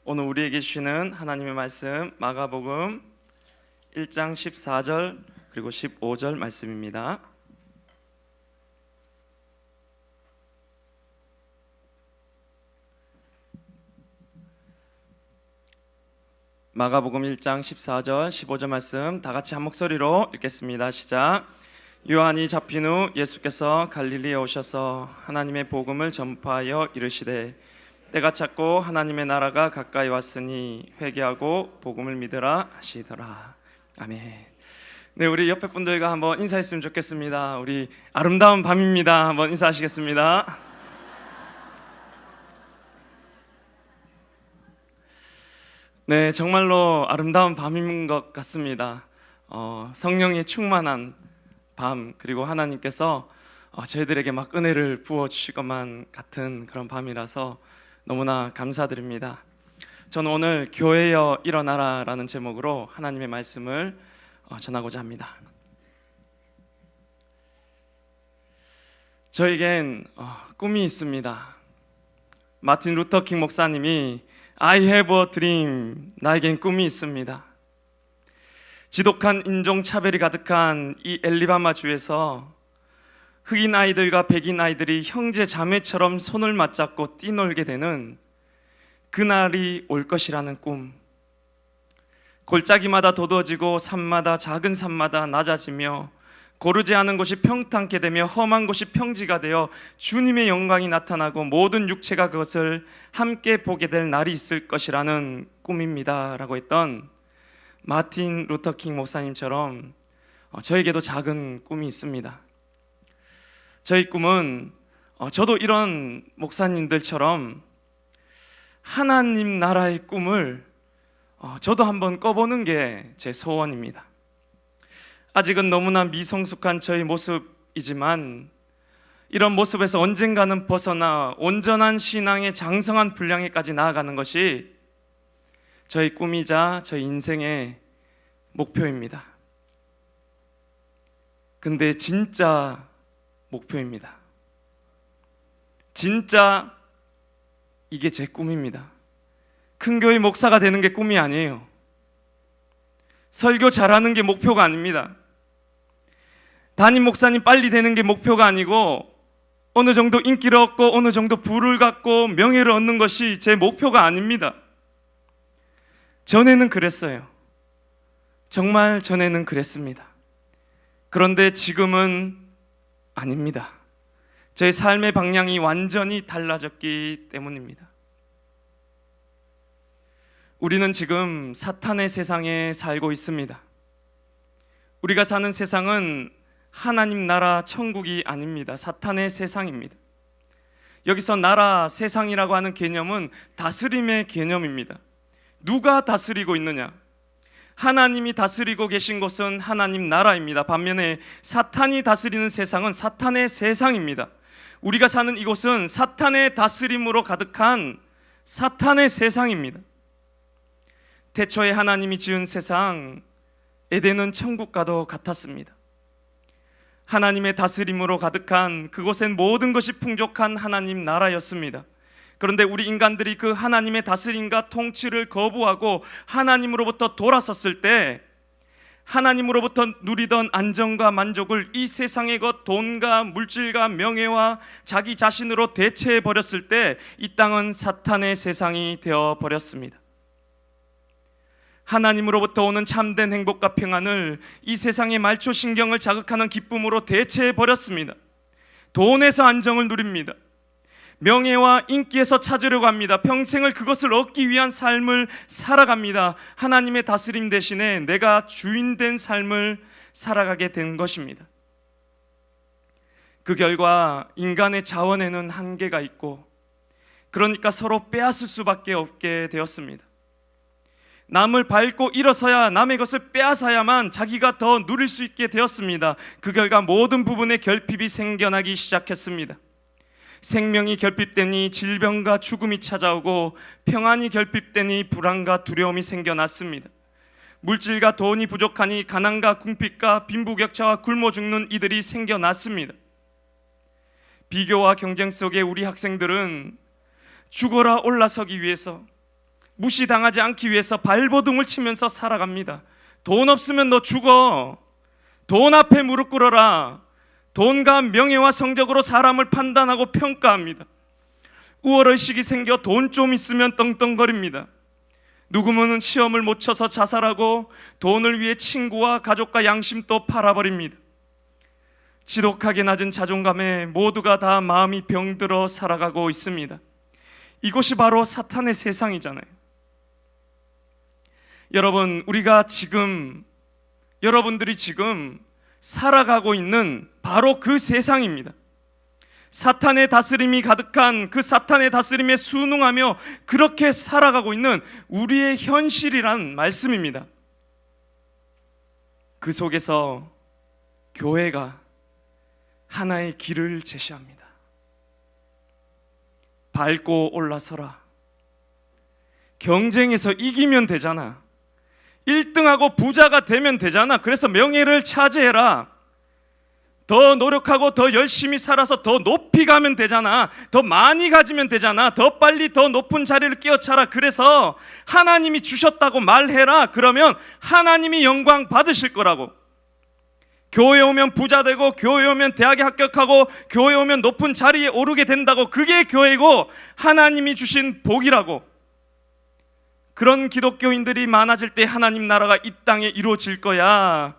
오늘 우리에게 주시는 하나님의 말씀 마가복음 1장 14절 그리고 15절 말씀입니다. 마가복음 1장 14절 15절 말씀 다 같이 한 목소리로 읽겠습니다. 시작. 요한이 잡힌 후 예수께서 갈릴리에 오셔서 하나님의 복음을 전파하여 이르시되 때가 찼고 하나님의 나라가 가까이 왔으니 회개하고 복음을 믿으라 하시더라. 아멘. 네, 우리 옆에 분들과 한번 인사했으면 좋겠습니다. 우리 아름다운 밤입니다. 한번 인사하시겠습니다. 네, 정말로 아름다운 밤인 것 같습니다. 성령이 충만한 밤, 그리고 하나님께서 저희들에게 막 은혜를 부어주실 것만 같은 그런 밤이라서 너무나 감사드립니다. 저는 오늘 교회여 일어나라 라는 제목으로 하나님의 말씀을 전하고자 합니다. 저에겐 꿈이 있습니다. 마틴 루터 킹 목사님이 I have a dream, 나에겐 꿈이 있습니다. 지독한 인종차별이 가득한 이 엘리바마 주에서 흑인 아이들과 백인 아이들이 형제 자매처럼 손을 맞잡고 뛰놀게 되는 그날이 올 것이라는 꿈. 골짜기마다 도도해지고 산마다 작은 산마다 낮아지며 고르지 않은 곳이 평탄케 되며 험한 곳이 평지가 되어 주님의 영광이 나타나고 모든 육체가 그것을 함께 보게 될 날이 있을 것이라는 꿈입니다 라고 했던 마틴 루터 킹 목사님처럼 저에게도 작은 꿈이 있습니다. 저희 꿈은 저도 이런 목사님들처럼 하나님 나라의 꿈을 저도 한번 꿔보는 게 제 소원입니다. 아직은 너무나 미성숙한 저희 모습이지만 이런 모습에서 언젠가는 벗어나 온전한 신앙의 장성한 분량에까지 나아가는 것이 저희 꿈이자 저희 인생의 목표입니다. 근데 진짜 목표입니다. 진짜 이게 제 꿈입니다. 큰 교회 목사가 되는 게 꿈이 아니에요. 설교 잘하는 게 목표가 아닙니다. 담임 목사님 빨리 되는 게 목표가 아니고 어느 정도 인기를 얻고 어느 정도 부를 갖고 명예를 얻는 것이 제 목표가 아닙니다. 전에는 그랬어요. 정말 전에는 그랬습니다. 그런데 지금은 아닙니다. 제 삶의 방향이 완전히 달라졌기 때문입니다. 우리는 지금 사탄의 세상에 살고 있습니다. 우리가 사는 세상은 하나님 나라 천국이 아닙니다. 사탄의 세상입니다. 여기서 나라, 세상이라고 하는 개념은 다스림의 개념입니다. 누가 다스리고 있느냐? 하나님이 다스리고 계신 곳은 하나님 나라입니다. 반면에 사탄이 다스리는 세상은 사탄의 세상입니다. 우리가 사는 이곳은 사탄의 다스림으로 가득한 사탄의 세상입니다. 태초에 하나님이 지은 세상, 에덴은 천국과도 같았습니다. 하나님의 다스림으로 가득한 그곳엔 모든 것이 풍족한 하나님 나라였습니다. 그런데 우리 인간들이 그 하나님의 다스림과 통치를 거부하고 하나님으로부터 돌아섰을 때 하나님으로부터 누리던 안정과 만족을 이 세상의 것, 돈과 물질과 명예와 자기 자신으로 대체해버렸을 때 이 땅은 사탄의 세상이 되어버렸습니다. 하나님으로부터 오는 참된 행복과 평안을 이 세상의 말초신경을 자극하는 기쁨으로 대체해버렸습니다. 돈에서 안정을 누립니다. 명예와 인기에서 찾으려고 합니다. 평생을 그것을 얻기 위한 삶을 살아갑니다. 하나님의 다스림 대신에 내가 주인된 삶을 살아가게 된 것입니다. 그 결과 인간의 자원에는 한계가 있고 그러니까 서로 빼앗을 수밖에 없게 되었습니다. 남을 밟고 일어서야 남의 것을 빼앗아야만 자기가 더 누릴 수 있게 되었습니다. 그 결과 모든 부분에 결핍이 생겨나기 시작했습니다. 생명이 결핍되니 질병과 죽음이 찾아오고 평안이 결핍되니 불안과 두려움이 생겨났습니다. 물질과 돈이 부족하니 가난과 궁핍과 빈부격차와 굶어 죽는 이들이 생겨났습니다. 비교와 경쟁 속에 우리 학생들은 죽어라 올라서기 위해서 무시당하지 않기 위해서 발버둥을 치면서 살아갑니다. 돈 없으면 너 죽어. 돈 앞에 무릎 꿇어라. 돈과 명예와 성적으로 사람을 판단하고 평가합니다. 우월의식이 생겨 돈 좀 있으면 떵떵거립니다. 누구는 시험을 못 쳐서 자살하고 돈을 위해 친구와 가족과 양심도 팔아버립니다. 지독하게 낮은 자존감에 모두가 다 마음이 병들어 살아가고 있습니다. 이것이 바로 사탄의 세상이잖아요. 여러분, 여러분들이 지금 살아가고 있는 바로 그 세상입니다. 사탄의 다스림이 가득한 그 사탄의 다스림에 순응하며 그렇게 살아가고 있는 우리의 현실이란 말씀입니다. 그 속에서 교회가 하나의 길을 제시합니다. 밟고 올라서라. 경쟁에서 이기면 되잖아. 1등하고 부자가 되면 되잖아. 그래서 명예를 차지해라. 더 노력하고 더 열심히 살아서 더 높이 가면 되잖아. 더 많이 가지면 되잖아. 더 빨리 더 높은 자리를 끼어차라. 그래서 하나님이 주셨다고 말해라. 그러면 하나님이 영광 받으실 거라고. 교회 오면 부자 되고, 교회 오면 대학에 합격하고, 교회 오면 높은 자리에 오르게 된다고. 그게 교회고 하나님이 주신 복이라고. 그런 기독교인들이 많아질 때 하나님 나라가 이 땅에 이루어질 거야.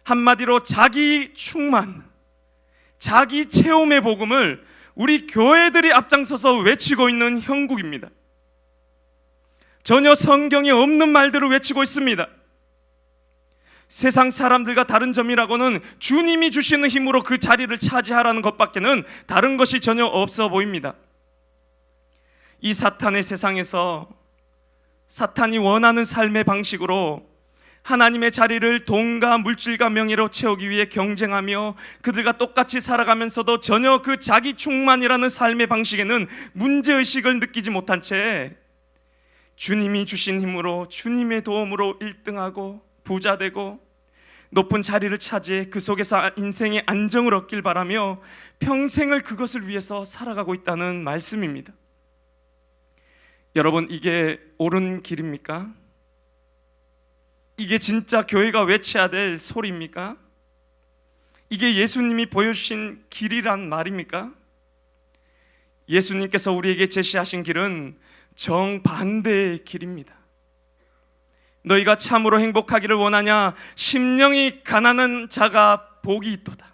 한마디로 자기 충만, 자기 체험의 복음을 우리 교회들이 앞장서서 외치고 있는 형국입니다. 전혀 성경에 없는 말들을 외치고 있습니다. 세상 사람들과 다른 점이라고는 주님이 주시는 힘으로 그 자리를 차지하라는 것밖에는 다른 것이 전혀 없어 보입니다. 이 사탄의 세상에서 사탄이 원하는 삶의 방식으로 하나님의 자리를 돈과 물질과 명예로 채우기 위해 경쟁하며 그들과 똑같이 살아가면서도 전혀 그 자기 충만이라는 삶의 방식에는 문제의식을 느끼지 못한 채 주님이 주신 힘으로, 주님의 도움으로 1등하고 부자 되고 높은 자리를 차지해 그 속에서 인생의 안정을 얻길 바라며 평생을 그것을 위해서 살아가고 있다는 말씀입니다. 여러분, 이게 옳은 길입니까? 이게 진짜 교회가 외쳐야 될 소리입니까? 이게 예수님이 보여주신 길이란 말입니까? 예수님께서 우리에게 제시하신 길은 정반대의 길입니다. 너희가 참으로 행복하기를 원하냐? 심령이 가난한 자가 복이 있도다.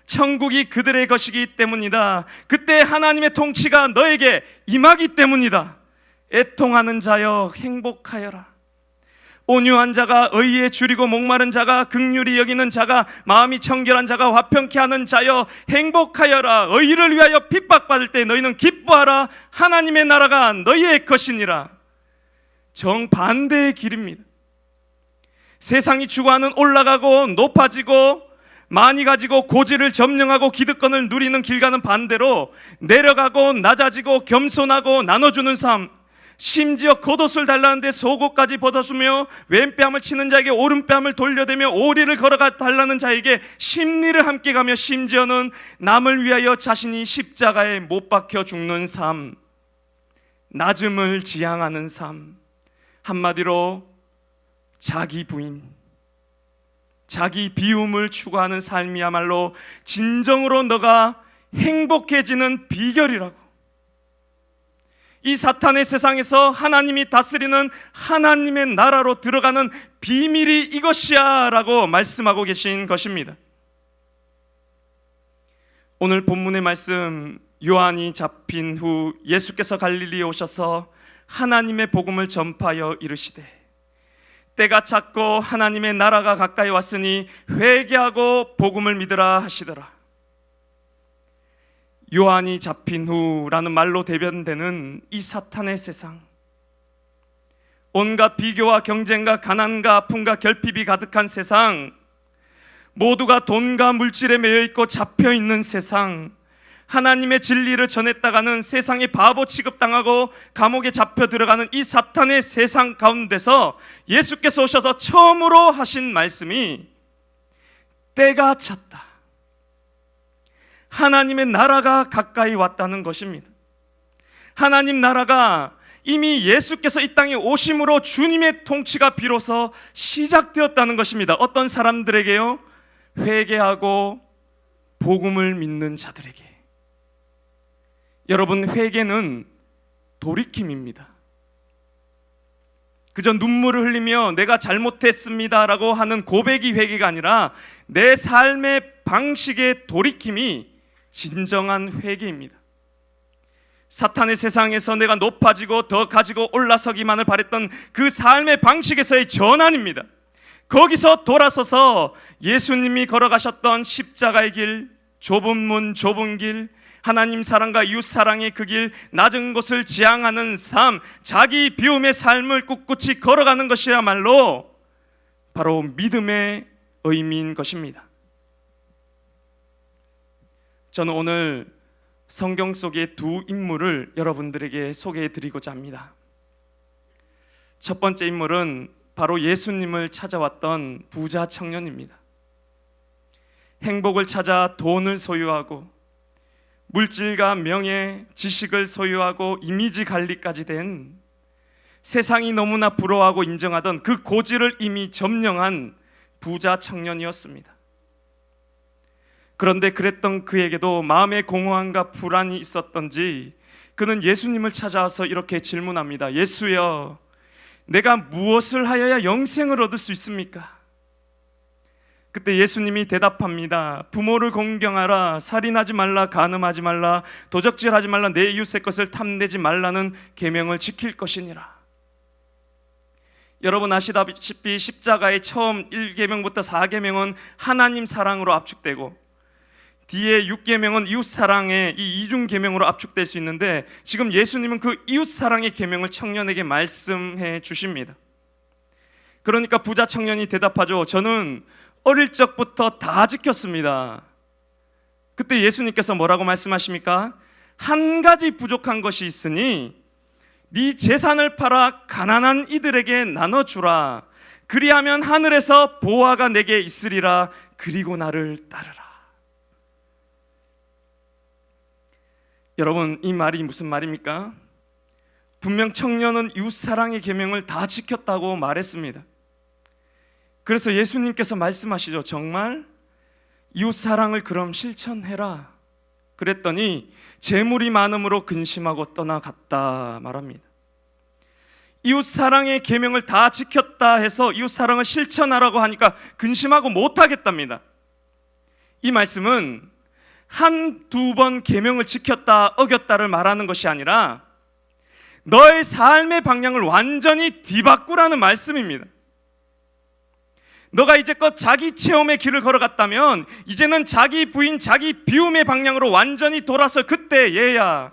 천국이 그들의 것이기 때문이다. 그때 하나님의 통치가 너에게 임하기 때문이다. 애통하는 자여 행복하여라. 온유한 자가, 의에 줄이고 목마른 자가, 긍휼히 여기는 자가, 마음이 청결한 자가, 화평케 하는 자여 행복하여라. 의를 위하여 핍박받을 때 너희는 기뻐하라. 하나님의 나라가 너희의 것이니라. 정반대의 길입니다. 세상이 추구하는 올라가고 높아지고 많이 가지고 고지를 점령하고 기득권을 누리는 길과는 반대로 내려가고 낮아지고 겸손하고 나눠주는 삶, 심지어 겉옷을 달라는데 속옷까지 벗어주며 왼뺨을 치는 자에게 오른뺨을 돌려대며 오리를 걸어가 달라는 자에게 심리를 함께 가며 심지어는 남을 위하여 자신이 십자가에 못 박혀 죽는 삶, 낮음을 지향하는 삶, 한마디로 자기 부인, 자기 비움을 추구하는 삶이야말로 진정으로 너가 행복해지는 비결이라고. 이 사탄의 세상에서 하나님이 다스리는 하나님의 나라로 들어가는 비밀이 이것이야 라고 말씀하고 계신 것입니다. 오늘 본문의 말씀, 요한이 잡힌 후 예수께서 갈릴리에 오셔서 하나님의 복음을 전파하여 이르시되 때가 찼고 하나님의 나라가 가까이 왔으니 회개하고 복음을 믿으라 하시더라. 요한이 잡힌 후라는 말로 대변되는 이 사탄의 세상, 온갖 비교와 경쟁과 가난과 아픔과 결핍이 가득한 세상, 모두가 돈과 물질에 매여 있고 잡혀 있는 세상, 하나님의 진리를 전했다가는 세상에 바보 취급당하고 감옥에 잡혀 들어가는 이 사탄의 세상 가운데서 예수께서 오셔서 처음으로 하신 말씀이 때가 찼다, 하나님의 나라가 가까이 왔다는 것입니다. 하나님 나라가 이미 예수께서 이 땅에 오심으로 주님의 통치가 비로소 시작되었다는 것입니다. 어떤 사람들에게요? 회개하고 복음을 믿는 자들에게. 여러분, 회개는 돌이킴입니다. 그저 눈물을 흘리며 내가 잘못했습니다라고 하는 고백이 회개가 아니라 내 삶의 방식의 돌이킴이 진정한 회개입니다. 사탄의 세상에서 내가 높아지고 더 가지고 올라서기만을 바랬던 그 삶의 방식에서의 전환입니다. 거기서 돌아서서 예수님이 걸어가셨던 십자가의 길, 좁은 문, 좁은 길, 하나님 사랑과 이웃 사랑의 그 길, 낮은 곳을 지향하는 삶, 자기 비움의 삶을 꿋꿋이 걸어가는 것이야말로 바로 믿음의 의미인 것입니다. 저는 오늘 성경 속의 두 인물을 여러분들에게 소개해 드리고자 합니다. 첫 번째 인물은 바로 예수님을 찾아왔던 부자 청년입니다. 행복을 찾아 돈을 소유하고 물질과 명예, 지식을 소유하고 이미지 관리까지 된 세상이 너무나 부러워하고 인정하던 그 고지를 이미 점령한 부자 청년이었습니다. 그런데 그랬던 그에게도 마음의 공허함과 불안이 있었던지 그는 예수님을 찾아와서 이렇게 질문합니다. 예수여, 내가 무엇을 하여야 영생을 얻을 수 있습니까? 그때 예수님이 대답합니다. 부모를 공경하라, 살인하지 말라, 간음하지 말라, 도적질하지 말라, 내 이웃의 것을 탐내지 말라는 계명을 지킬 것이니라. 여러분 아시다시피 십자가의 처음 1계명부터 4계명은 하나님 사랑으로 압축되고 뒤에 6계명은 이웃 사랑의 이 이중 계명으로 압축될 수 있는데 지금 예수님은 그 이웃 사랑의 계명을 청년에게 말씀해 주십니다. 그러니까 부자 청년이 대답하죠. 저는 어릴 적부터 다 지켰습니다. 그때 예수님께서 뭐라고 말씀하십니까? 한 가지 부족한 것이 있으니 네 재산을 팔아 가난한 이들에게 나눠주라. 그리하면 하늘에서 보화가 내게 있으리라. 그리고 나를 따르라. 여러분, 이 말이 무슨 말입니까? 분명 청년은 이웃사랑의 계명을 다 지켰다고 말했습니다. 그래서 예수님께서 말씀하시죠. 정말 이웃사랑을 그럼 실천해라. 그랬더니 재물이 많음으로 근심하고 떠나갔다 말합니다. 이웃사랑의 계명을 다 지켰다 해서 이웃사랑을 실천하라고 하니까 근심하고 못하겠답니다. 이 말씀은 한두 번 계명을 지켰다 어겼다를 말하는 것이 아니라 너의 삶의 방향을 완전히 뒤바꾸라는 말씀입니다. 너가 이제껏 자기 체험의 길을 걸어갔다면 이제는 자기 부인, 자기 비움의 방향으로 완전히 돌아서 그때 얘야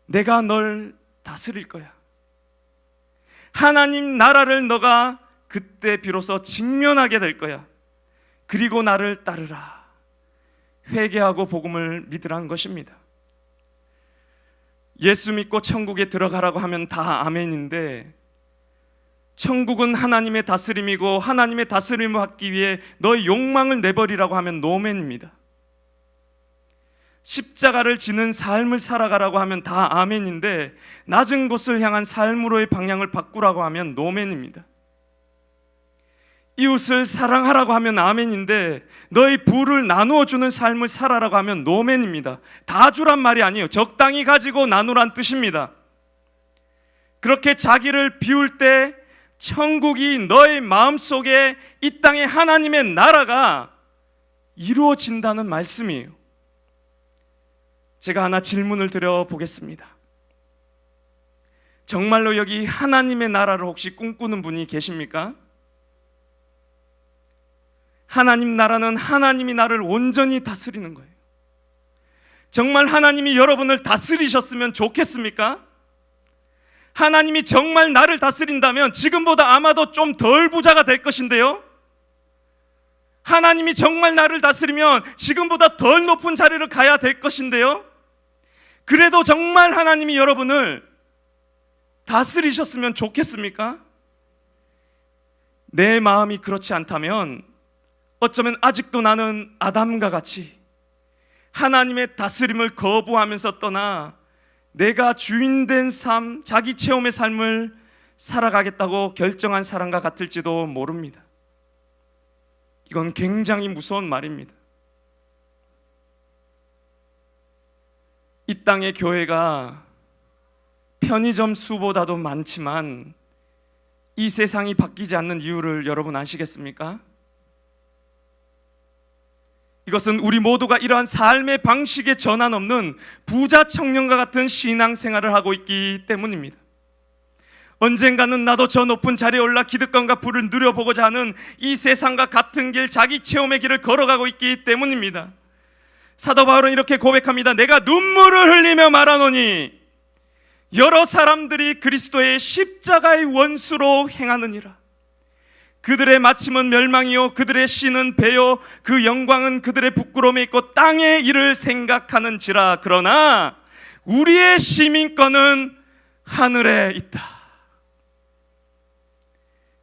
내가 널 다스릴 거야. 하나님 나라를 너가 그때 비로소 직면하게 될 거야. 그리고 나를 따르라. 회개하고 복음을 믿으라는 것입니다. 예수 믿고 천국에 들어가라고 하면 다 아멘인데 천국은 하나님의 다스림이고 하나님의 다스림을 받기 위해 너의 욕망을 내버리라고 하면 노멘입니다. 십자가를 지는 삶을 살아가라고 하면 다 아멘인데 낮은 곳을 향한 삶으로의 방향을 바꾸라고 하면 노멘입니다. 이웃을 사랑하라고 하면 아멘인데 너의 부를 나누어 주는 삶을 살아라고 하면 노멘입니다. 다 주란 말이 아니에요. 적당히 가지고 나누란 뜻입니다. 그렇게 자기를 비울 때 천국이 너의 마음속에 이 땅에 하나님의 나라가 이루어진다는 말씀이에요. 제가 하나 질문을 드려보겠습니다. 정말로 여기 하나님의 나라를 혹시 꿈꾸는 분이 계십니까? 하나님 나라는 하나님이 나를 온전히 다스리는 거예요. 정말 하나님이 여러분을 다스리셨으면 좋겠습니까? 하나님이 정말 나를 다스린다면 지금보다 아마도 좀 덜 부자가 될 것인데요. 하나님이 정말 나를 다스리면 지금보다 덜 높은 자리를 가야 될 것인데요. 그래도 정말 하나님이 여러분을 다스리셨으면 좋겠습니까? 내 마음이 그렇지 않다면 어쩌면 아직도 나는 아담과 같이 하나님의 다스림을 거부하면서 떠나 내가 주인 된 삶, 자기 체험의 삶을 살아가겠다고 결정한 사람과 같을지도 모릅니다. 이건 굉장히 무서운 말입니다. 이 땅의 교회가 편의점 수보다도 많지만 이 세상이 바뀌지 않는 이유를 여러분 아시겠습니까? 이것은 우리 모두가 이러한 삶의 방식에 전환 없는 부자 청년과 같은 신앙생활을 하고 있기 때문입니다. 언젠가는 나도 저 높은 자리에 올라 기득권과 부를 누려보고자 하는 이 세상과 같은 길, 자기 체험의 길을 걸어가고 있기 때문입니다. 사도 바울은 이렇게 고백합니다. 내가 눈물을 흘리며 말하노니 여러 사람들이 그리스도의 십자가의 원수로 행하느니라. 그들의 마침은 멸망이요 그들의 씨는 배요 그 영광은 그들의 부끄러움에 있고 땅의 일을 생각하는지라. 그러나 우리의 시민권은 하늘에 있다.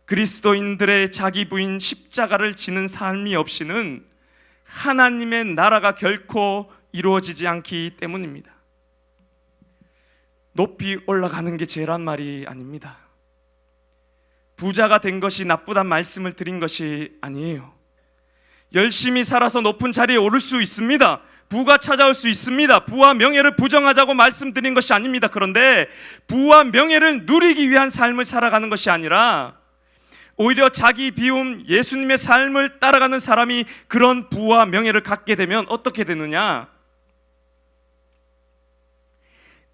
그리스도인들의 자기 부인 십자가를 지는 삶이 없이는 하나님의 나라가 결코 이루어지지 않기 때문입니다. 높이 올라가는 게 죄란 말이 아닙니다. 부자가 된 것이 나쁘단 말씀을 드린 것이 아니에요. 열심히 살아서 높은 자리에 오를 수 있습니다. 부가 찾아올 수 있습니다. 부와 명예를 부정하자고 말씀드린 것이 아닙니다. 그런데 부와 명예를 누리기 위한 삶을 살아가는 것이 아니라 오히려 자기 비움 예수님의 삶을 따라가는 사람이 그런 부와 명예를 갖게 되면 어떻게 되느냐?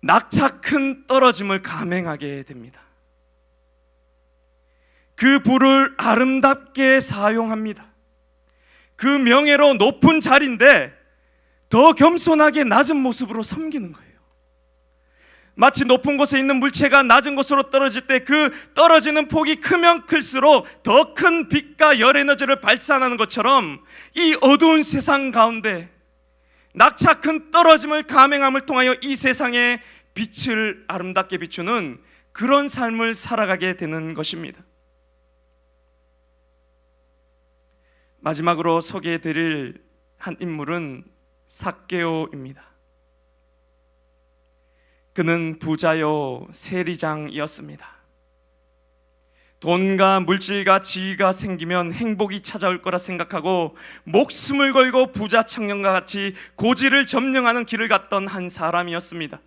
낙차 큰 떨어짐을 감행하게 됩니다. 그 부를 아름답게 사용합니다. 그 명예로 높은 자리인데 더 겸손하게 낮은 모습으로 섬기는 거예요. 마치 높은 곳에 있는 물체가 낮은 곳으로 떨어질 때 그 떨어지는 폭이 크면 클수록 더 큰 빛과 열 에너지를 발산하는 것처럼 이 어두운 세상 가운데 낙차 큰 떨어짐을 감행함을 통하여 이 세상에 빛을 아름답게 비추는 그런 삶을 살아가게 되는 것입니다. 마지막으로 소개해드릴 한 인물은 삭개오입니다. 그는 부자요 세리장이었습니다. 돈과 물질과 지위가 생기면 행복이 찾아올 거라 생각하고 목숨을 걸고 부자 청년과 같이 고지를 점령하는 길을 갔던 한 사람이었습니다.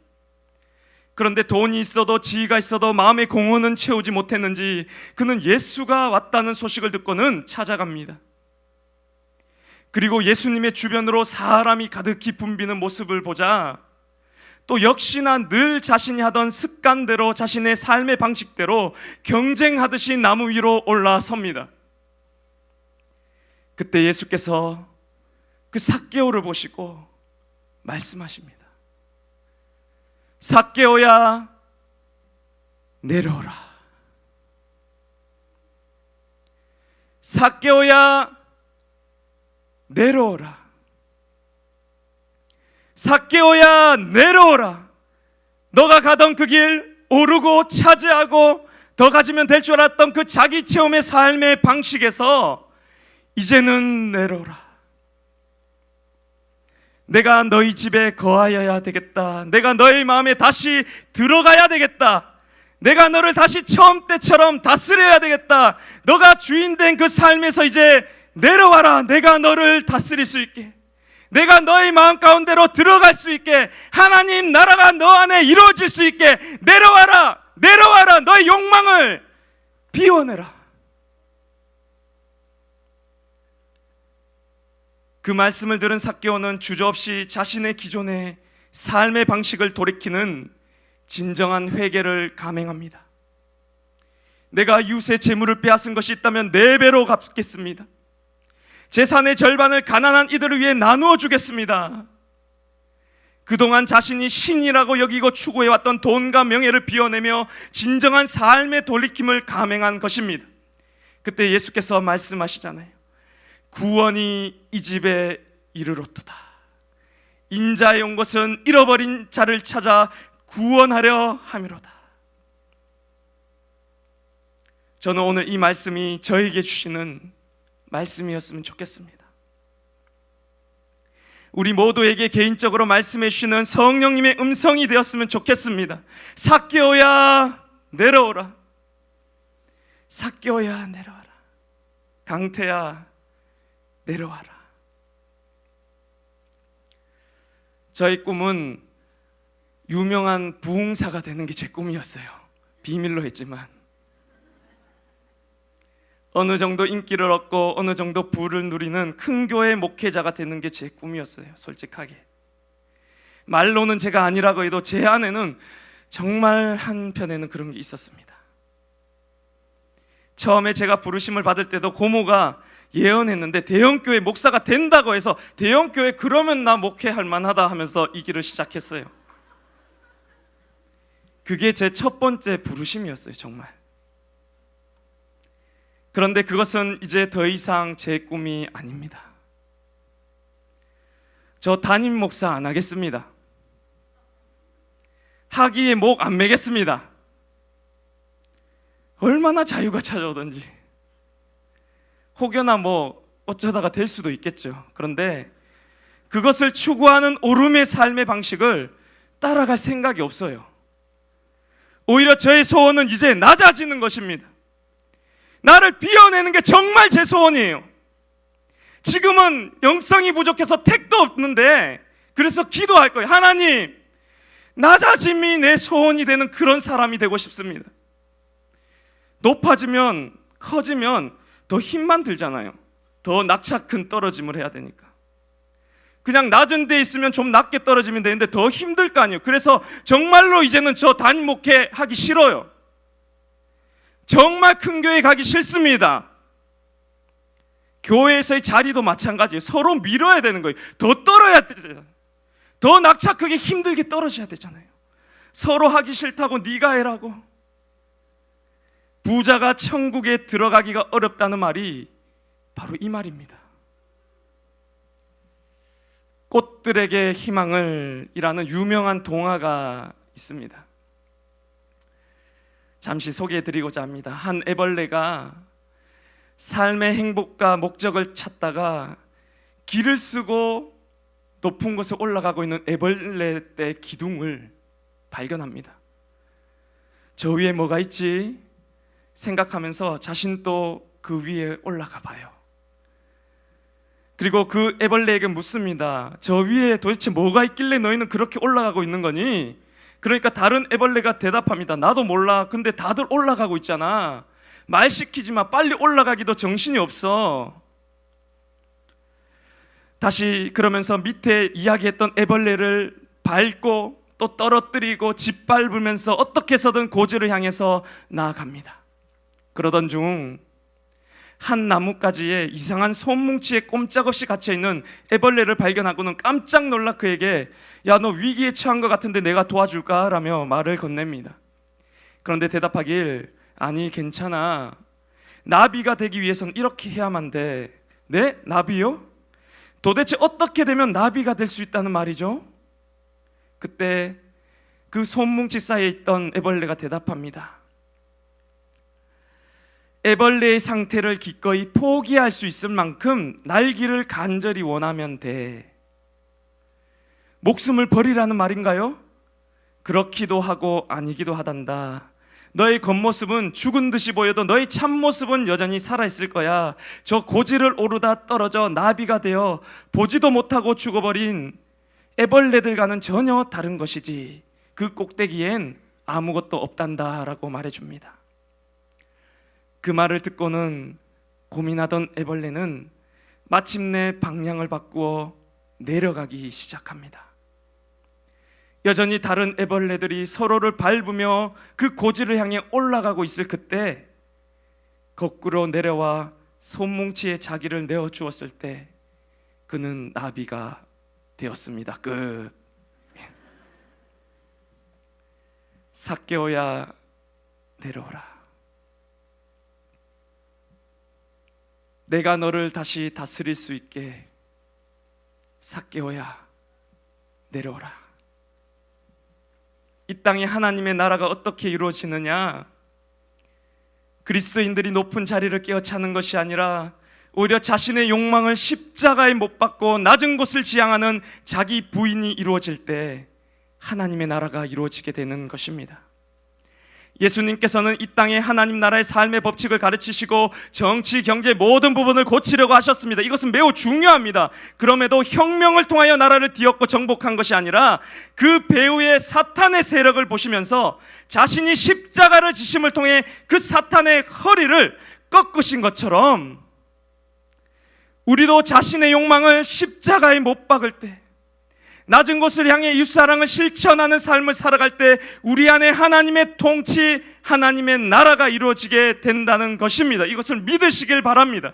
그런데 돈이 있어도 지위가 있어도 마음의 공허는 채우지 못했는지 그는 예수가 왔다는 소식을 듣고는 찾아갑니다. 그리고 예수님의 주변으로 사람이 가득히 붐비는 모습을 보자 또 역시나 늘 자신이 하던 습관대로 자신의 삶의 방식대로 경쟁하듯이 나무 위로 올라섭니다. 그때 예수께서 그 삭개오를 보시고 말씀하십니다. 삭개오야 내려오라. 삭개오야 내려오라. 삭개오야 내려오라. 너가 가던 그 길 오르고 차지하고 더 가지면 될 줄 알았던 그 자기 체험의 삶의 방식에서 이제는 내려오라. 내가 너희 집에 거하여야 되겠다. 내가 너희 마음에 다시 들어가야 되겠다. 내가 너를 다시 처음 때처럼 다스려야 되겠다. 너가 주인 된 그 삶에서 이제 내려와라. 내가 너를 다스릴 수 있게, 내가 너의 마음 가운데로 들어갈 수 있게, 하나님 나라가 너 안에 이루어질 수 있게 내려와라. 내려와라. 너의 욕망을 비워내라. 그 말씀을 들은 삭개오는 주저없이 자신의 기존의 삶의 방식을 돌이키는 진정한 회개를 감행합니다. 내가 이웃의 재물을 빼앗은 것이 있다면 4배로 갚겠습니다. 재산의 절반을 가난한 이들을 위해 나누어 주겠습니다. 그동안 자신이 신이라고 여기고 추구해왔던 돈과 명예를 비워내며 진정한 삶의 돌이킴을 감행한 것입니다. 그때 예수께서 말씀하시잖아요. 구원이 이 집에 이르렀도다. 인자에 온 것은 잃어버린 자를 찾아 구원하려 함이로다. 저는 오늘 이 말씀이 저에게 주시는 말씀이었으면 좋겠습니다. 우리 모두에게 개인적으로 말씀해 주시는 성령님의 음성이 되었으면 좋겠습니다. 삭개오야 내려오라. 삭개오야 내려와라. 강태야 내려와라. 저의 꿈은 유명한 부흥사가 되는 게 제 꿈이었어요. 비밀로 했지만 어느 정도 인기를 얻고 어느 정도 부를 누리는 큰 교회 목회자가 되는 게 제 꿈이었어요. 솔직하게 말로는 제가 아니라고 해도 제 안에는 정말 한편에는 그런 게 있었습니다. 처음에 제가 부르심을 받을 때도 고모가 예언했는데 대형교회 목사가 된다고 해서 대형교회 그러면 나 목회할 만하다 하면서 이 길을 시작했어요. 그게 제 첫 번째 부르심이었어요. 정말. 그런데 그것은 이제 더 이상 제 꿈이 아닙니다. 저 담임 목사 안 하겠습니다. 하기에 목 안 매겠습니다. 얼마나 자유가 찾아오든지 혹여나 뭐 어쩌다가 될 수도 있겠죠. 그런데 그것을 추구하는 오름의 삶의 방식을 따라갈 생각이 없어요. 오히려 저의 소원은 이제 낮아지는 것입니다. 나를 비워내는 게 정말 제 소원이에요. 지금은 영성이 부족해서 택도 없는데 그래서 기도할 거예요. 하나님, 낮아짐이 내 소원이 되는 그런 사람이 되고 싶습니다. 높아지면 커지면 더 힘만 들잖아요. 더 낙차큰 떨어짐을 해야 되니까. 그냥 낮은 데 있으면 좀 낮게 떨어지면 되는데 더 힘들 거 아니에요. 그래서 정말로 이제는 저 담임 목회 하기 싫어요. 정말 큰 교회 가기 싫습니다. 교회에서의 자리도 마찬가지예요. 서로 밀어야 되는 거예요. 더 떨어야 되잖아요. 더 낙차 크게 힘들게 떨어져야 되잖아요. 서로 하기 싫다고 네가 해라고. 부자가 천국에 들어가기가 어렵다는 말이 바로 이 말입니다. 꽃들에게 희망을 이라는 유명한 동화가 있습니다. 잠시 소개해드리고자 합니다. 한 애벌레가 삶의 행복과 목적을 찾다가 길을 쓰고 높은 곳에 올라가고 있는 애벌레 떼 기둥을 발견합니다. 저 위에 뭐가 있지? 생각하면서 자신도 그 위에 올라가 봐요. 그리고 그 애벌레에게 묻습니다. 저 위에 도대체 뭐가 있길래 너희는 그렇게 올라가고 있는 거니? 그러니까 다른 애벌레가 대답합니다. 나도 몰라. 근데 다들 올라가고 있잖아. 말 시키지 마. 빨리 올라가기도 정신이 없어. 다시 그러면서 밑에 이야기했던 애벌레를 밟고 또 떨어뜨리고 짓밟으면서 어떻게 해서든 고지를 향해서 나아갑니다. 그러던 중 한 나뭇가지에 이상한 솜뭉치에 꼼짝없이 갇혀있는 애벌레를 발견하고는 깜짝 놀라 그에게 야, 너 위기에 처한 것 같은데 내가 도와줄까? 라며 말을 건넵니다. 그런데 대답하길 아니 괜찮아. 나비가 되기 위해서는 이렇게 해야만 돼. 네? 나비요? 도대체 어떻게 되면 나비가 될 수 있다는 말이죠? 그때 그 솜뭉치 사이에 있던 애벌레가 대답합니다. 애벌레의 상태를 기꺼이 포기할 수 있을 만큼 날기를 간절히 원하면 돼. 목숨을 버리라는 말인가요? 그렇기도 하고 아니기도 하단다. 너의 겉모습은 죽은 듯이 보여도 너의 참모습은 여전히 살아있을 거야. 저 고지를 오르다 떨어져 나비가 되어 보지도 못하고 죽어버린 애벌레들과는 전혀 다른 것이지. 그 꼭대기엔 아무것도 없단다 라고 말해줍니다. 그 말을 듣고는 고민하던 애벌레는 마침내 방향을 바꾸어 내려가기 시작합니다. 여전히 다른 애벌레들이 서로를 밟으며 그 고지를 향해 올라가고 있을 그때 거꾸로 내려와 솜뭉치에 자기를 내어주었을 때 그는 나비가 되었습니다. 끝. 삭개오야 내려오라. 내가 너를 다시 다스릴 수 있게 삭개오야 내려오라. 이 땅에 하나님의 나라가 어떻게 이루어지느냐? 그리스도인들이 높은 자리를 깨어차는 것이 아니라 오히려 자신의 욕망을 십자가에 못 박고 낮은 곳을 지향하는 자기 부인이 이루어질 때 하나님의 나라가 이루어지게 되는 것입니다. 예수님께서는 이 땅에 하나님 나라의 삶의 법칙을 가르치시고 정치, 경제 모든 부분을 고치려고 하셨습니다. 이것은 매우 중요합니다. 그럼에도 혁명을 통하여 나라를 뒤엎고 정복한 것이 아니라 그 배후의 사탄의 세력을 보시면서 자신이 십자가를 지심을 통해 그 사탄의 허리를 꺾으신 것처럼 우리도 자신의 욕망을 십자가에 못 박을 때, 낮은 곳을 향해 이웃사랑을 실천하는 삶을 살아갈 때 우리 안에 하나님의 통치, 하나님의 나라가 이루어지게 된다는 것입니다. 이것을 믿으시길 바랍니다.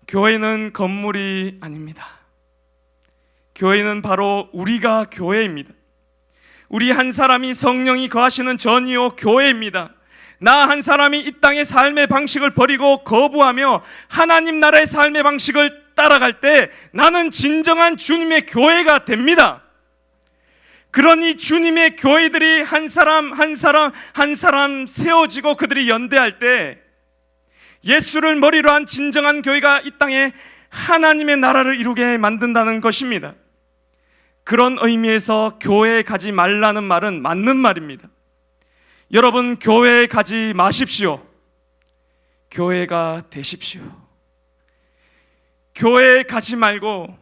교회는 건물이 아닙니다. 교회는 바로 우리가 교회입니다. 우리 한 사람이 성령이 거하시는 전이요 교회입니다. 나 한 사람이 이 땅의 삶의 방식을 버리고 거부하며 하나님 나라의 삶의 방식을 따라갈 때 나는 진정한 주님의 교회가 됩니다. 그러니 주님의 교회들이 한 사람 한 사람 세워지고 그들이 연대할 때 예수를 머리로 한 진정한 교회가 이 땅에 하나님의 나라를 이루게 만든다는 것입니다. 그런 의미에서 교회에 가지 말라는 말은 맞는 말입니다. 여러분, 교회에 가지 마십시오. 교회가 되십시오. 교회에 가지 말고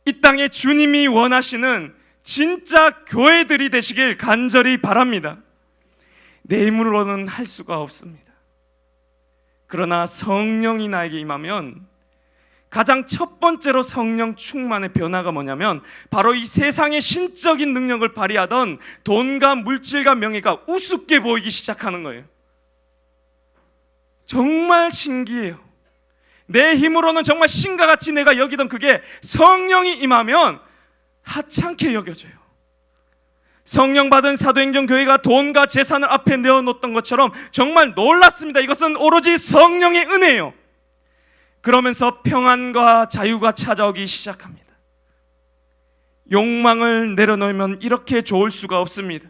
이 땅에 주님이 원하시는 진짜 교회들이 되시길 간절히 바랍니다. 내 힘으로는 할 수가 없습니다. 그러나 성령이 나에게 임하면 가장 첫 번째로 성령 충만의 변화가 뭐냐면 바로 이 세상의 신적인 능력을 발휘하던 돈과 물질과 명예가 우습게 보이기 시작하는 거예요. 정말 신기해요. 내 힘으로는 정말 신과 같이 내가 여기던 그게 성령이 임하면 하찮게 여겨져요. 성령 받은 사도행전 교회가 돈과 재산을 앞에 내어놓던 것처럼 정말 놀랐습니다. 이것은 오로지 성령의 은혜예요. 그러면서 평안과 자유가 찾아오기 시작합니다. 욕망을 내려놓으면 이렇게 좋을 수가 없습니다.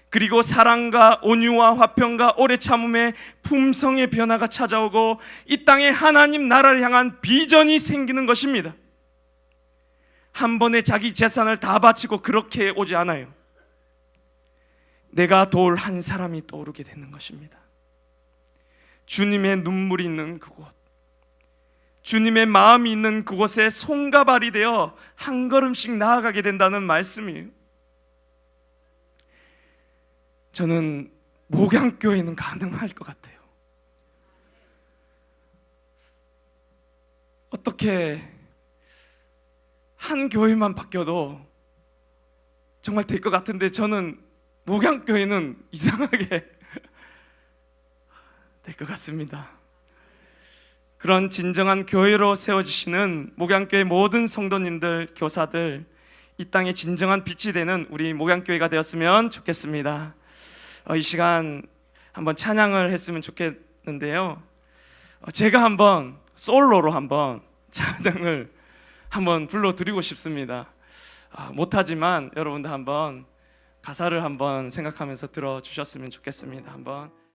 그리고 사랑과 온유와 화평과 오래 참음의 품성의 변화가 찾아오고 이 땅에 하나님 나라를 향한 비전이 생기는 것입니다. 한 번에 자기 재산을 다 바치고 그렇게 오지 않아요. 내가 도울 한 사람이 떠오르게 되는 것입니다. 주님의 눈물이 있는 그곳, 주님의 마음이 있는 그곳에 손과 발이 되어 한 걸음씩 나아가게 된다는 말씀이에요. 저는 목양교회는 가능할 것 같아요. 어떻게 한 교회만 바뀌어도 정말 될 것 같은데 저는 목양교회는 이상하게 될 것 같습니다. 그런 진정한 교회로 세워지시는 목양교회 모든 성도님들, 교사들, 이 땅에 진정한 빛이 되는 우리 목양교회가 되었으면 좋겠습니다. 이 시간 한번 찬양을 했으면 좋겠는데요. 제가 한번 솔로로 한번 찬양을 한번 불러드리고 싶습니다. 못하지만 여러분들 한번 가사를 한번 생각하면서 들어주셨으면 좋겠습니다. 한번